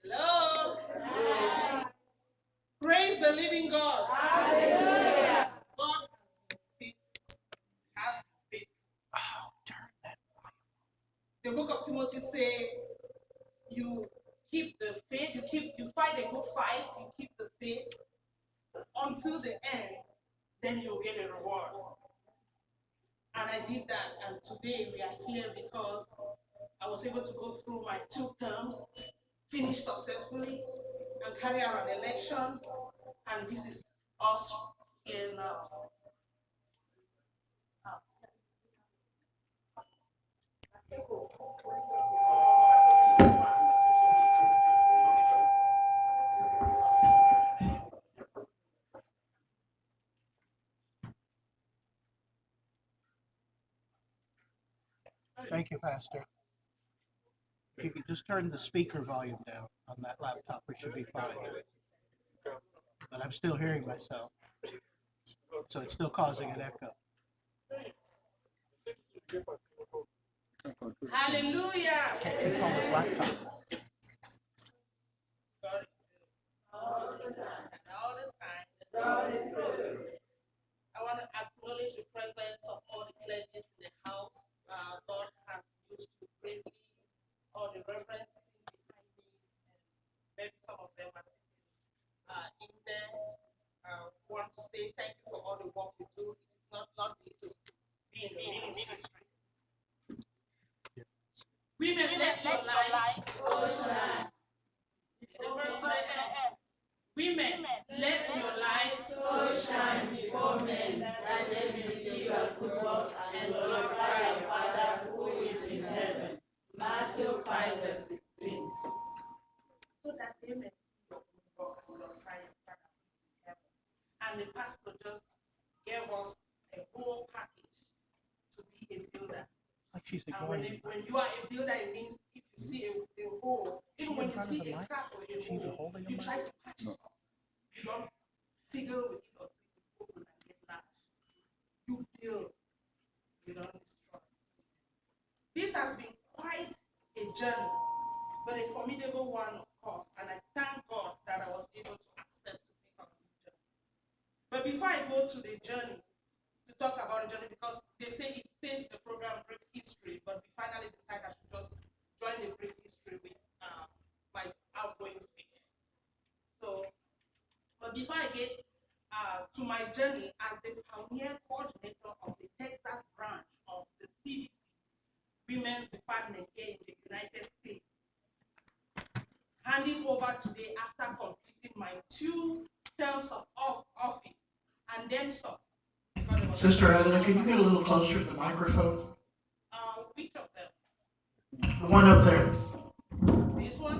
Hello. Hi. Praise the living God. Hallelujah. God has been faithful. Oh, turn that. The book of Timothy says, you keep the faith, you fight a good fight, you keep the faith until the end, then you'll get a reward. And I did that, and today we are here because I was able to go through my 2 terms, finish successfully, and carry out an election. And this is us here now. Thank you, Pastor. If you could just turn the speaker volume down on that laptop, we should be fine. But I'm still hearing myself. So it's still causing an echo. Hallelujah. Can't control his laptop. God is good. All the time. God is good. I want to acknowledge the presence of all the clergy in the house. God has used to bravely all the reverends sitting behind me, and maybe some of them are sitting in there. Want to say thank you for all the work you do. It is not lovely to be in the ministry. Women, let your light so shine. The verse to the end. Women, let your light So shine before men that they may see your good work and glorify your Father who is in heaven. Matthew 5, verse 16. So that they may see your good work and glorify your Father who is in heaven. And the pastor just gave us a whole package to be a builder. Like she's And ignoring when you are a builder, it means if you see a hole, even when you see a crack or a hole, you try to patch it up. You don't figure with it until you open and get large. You build, you don't destroy. This has been quite a journey, but a formidable one, of course. And I thank God that I was able to accept to take on this journey. But before I go to the journey, to talk about the journey, because they say it says the program Brief History, but we finally decided I should just join the Brief History with my outgoing speech. So, but before I get to my journey as the pioneer coordinator of the Texas branch of the CDC Women's Department here in the United States, handing over today after completing my 2 terms of office and then some. Sister Evelyn, can you get a little closer to the microphone? Which of them? The one up there. This one?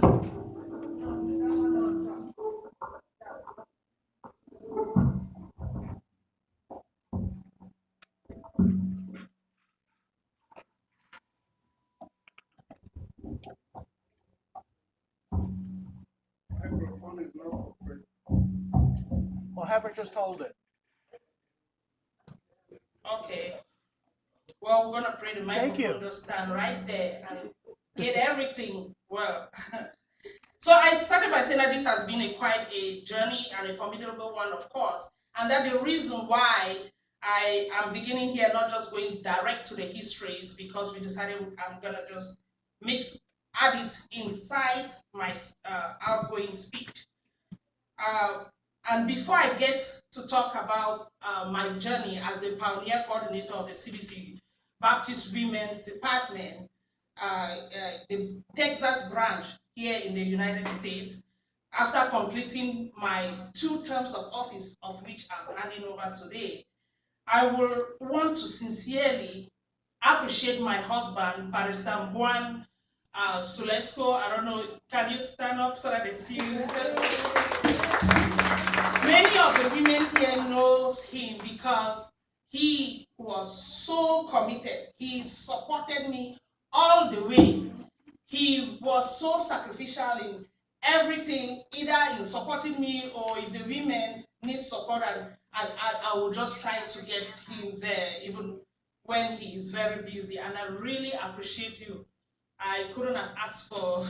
Well, have her just hold it. Okay. Well, we're gonna pray the microphone just stand right there and get everything well. So I started by saying that this has been quite a journey and a formidable one, of course, and that the reason why I am beginning here, not just going direct to the history, is because we decided I'm gonna just add it inside my outgoing speech. And before I get to talk about my journey as the pioneer coordinator of the CBC Baptist Women's Department, the Texas branch here in the United States, after completing my 2 terms of office, of which I'm handing over today, I will want to sincerely appreciate my husband, Barrister Juan Sulesco. I don't know, can you stand up so that they see you? Many of the women here knows him because he was so committed. He supported me all the way. He was so sacrificial in everything, either in supporting me or if the women need support, and I will just try to get him there, even when he is very busy. And I really appreciate you, I couldn't have asked for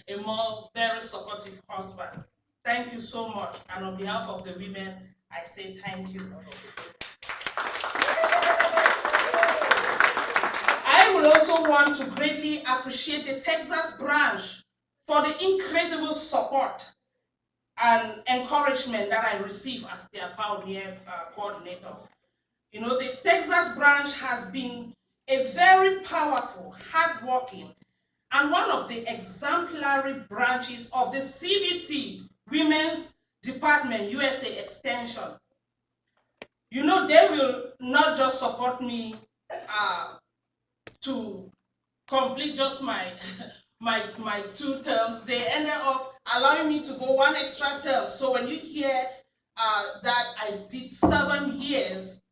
a more very supportive husband. Thank you so much. And on behalf of the women, I say thank you. I will also want to greatly appreciate the Texas branch for the incredible support and encouragement that I received as their pioneer coordinator. You know, the Texas branch has been a very powerful, hardworking, and one of the exemplary branches of the CBC Women's Department USA Extension. You know, they will not just support me to complete just my my 2 terms. They ended up allowing me to go 1 extra term. So when you hear that I did 7 years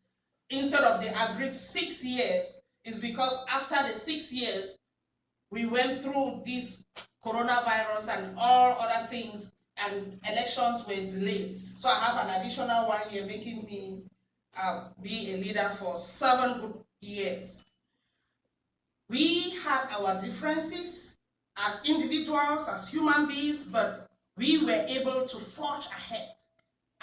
instead of the agreed 6 years, is because after the 6 years, we went through this coronavirus and all other things, and elections were delayed. So I have an additional 1 year, making me be a leader for 7 good years. We had our differences as individuals, as human beings, but we were able to forge ahead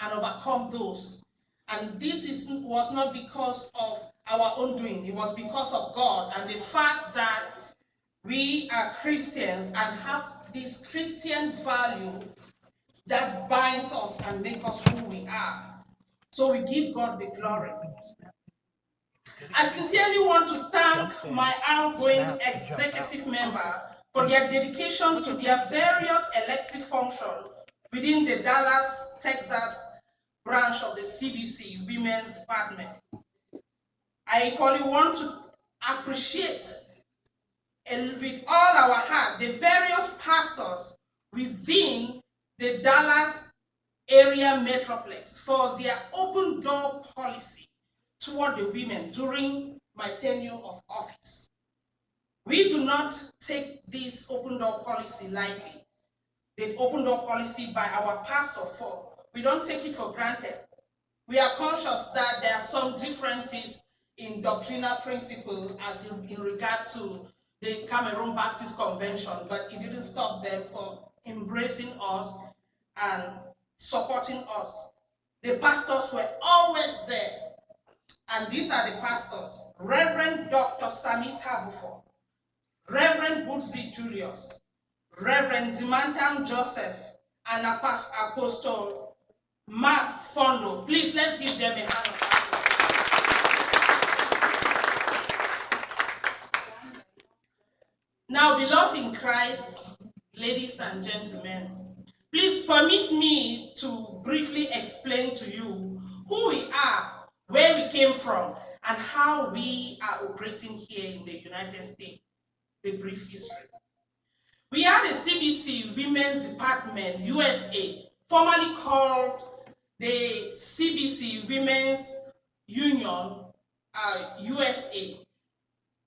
and overcome those. And this was not because of our own doing. It was because of God and the fact that we are Christians and have this Christian value that binds us and makes us who we are. So we give God the glory. I sincerely want to thank my outgoing executive member for their dedication to their various elective functions within the Dallas, Texas branch of the CBC Women's Department. I equally want to appreciate with all our heart the various pastors within the Dallas area metroplex for their open door policy toward the women during my tenure of office. We do not take this open door policy lightly. The open door policy by our pastor, we don't take it for granted. We are conscious that there are some differences in doctrinal principle as in regard to the Cameroon Baptist Convention, but it didn't stop them from embracing us and supporting us. The pastors were always there. And these are the pastors: Reverend Dr. Sami Tabufo, Reverend Butzi Julius, Reverend Dimantam Joseph, and Apostle Mark Fondo. Please, let's give them a hand of applause. Now, beloved in Christ, ladies and gentlemen, please permit me to briefly explain to you who we are, where we came from, and how we are operating here in the United States. The brief history. We are the CBC Women's Department USA, formerly called the CBC Women's Union USA.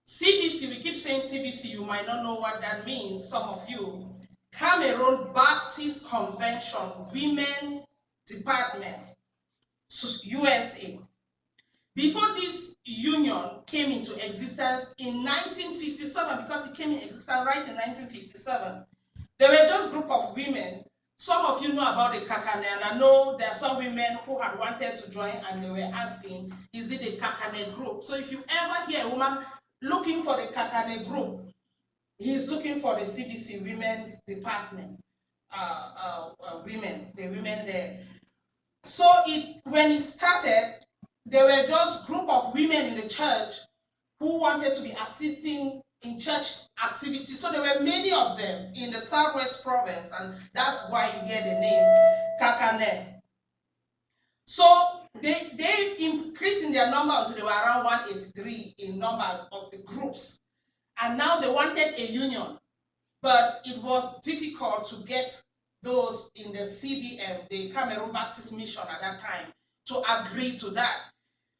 CBC, we keep saying CBC, you might not know what that means, some of you. Cameroon Baptist Convention Women Department USA. Before this union came into existence in 1957, because it came in existence right in 1957, there were just a group of women. Some of you know about the Kakane, and I know there are some women who had wanted to join and they were asking, is it a Kakane group? So if you ever hear a woman looking for the Kakane group, he's looking for the CBC Women's Department, the women there. So when it started, there were just a group of women in the church who wanted to be assisting in church activities. So there were many of them in the Southwest province, and that's why you hear the name Kakane. So they increased in their number until they were around 183 in number of the groups. And now they wanted a union, but it was difficult to get those in the CBM, the Cameroon Baptist Mission at that time, to agree to that.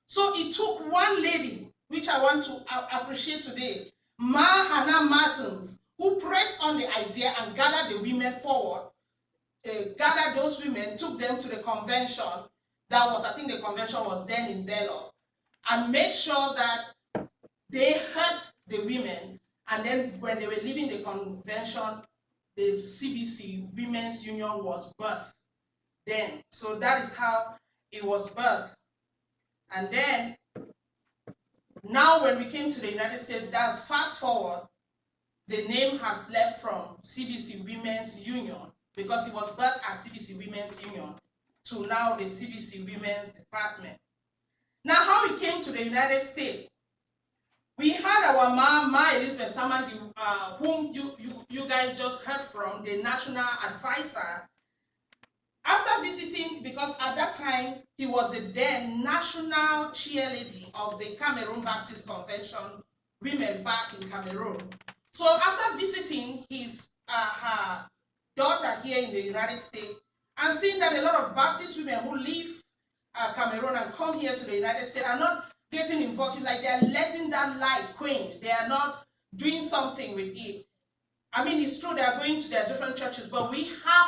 So it took one lady, which I want to appreciate today, Ma Hannah Martins, who pressed on the idea and gathered the women forward, gathered those women, took them to the convention. That was, I think the convention was then in Belos, and made sure that they heard the women And then when they were leaving the convention, the CBC Women's Union was birthed then. So that is how it was birthed. And then, now when we came to the United States, that's fast forward, the name has left from CBC Women's Union, because it was birthed as CBC Women's Union, to now the CBC Women's Department. Now, how we came to the United States, we had our Ma Elizabeth Samadi, whom you guys just heard from, the national advisor. After visiting, because at that time, he was the then national cheerleader of the Cameroon Baptist Convention, women back in Cameroon. So after visiting her daughter here in the United States, and seeing that a lot of Baptist women who leave Cameroon and come here to the United States are not getting involved, it's like they're letting that light quench. They are not doing something with it. I mean, it's true they are going to their different churches, but we have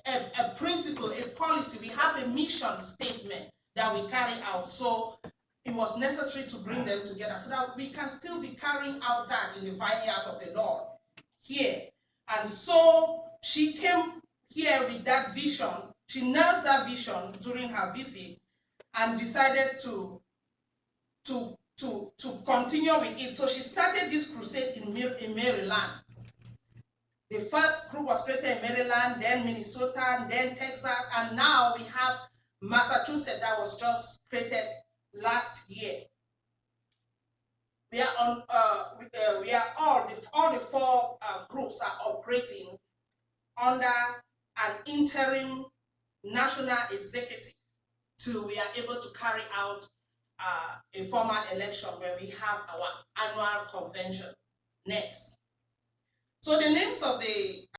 a principle, a policy, we have a mission statement that we carry out. So it was necessary to bring them together so that we can still be carrying out that in the vineyard of the Lord here. And so she came here with that vision. She nursed that vision during her visit and decided to continue with it. So she started this crusade in Maryland. The first group was created in Maryland, then Minnesota, then Texas, and now we have Massachusetts that was just created last year. We are on. We are all the four groups are operating under an interim national executive till we are able to carry out a formal election where we have our annual convention next. So the names of the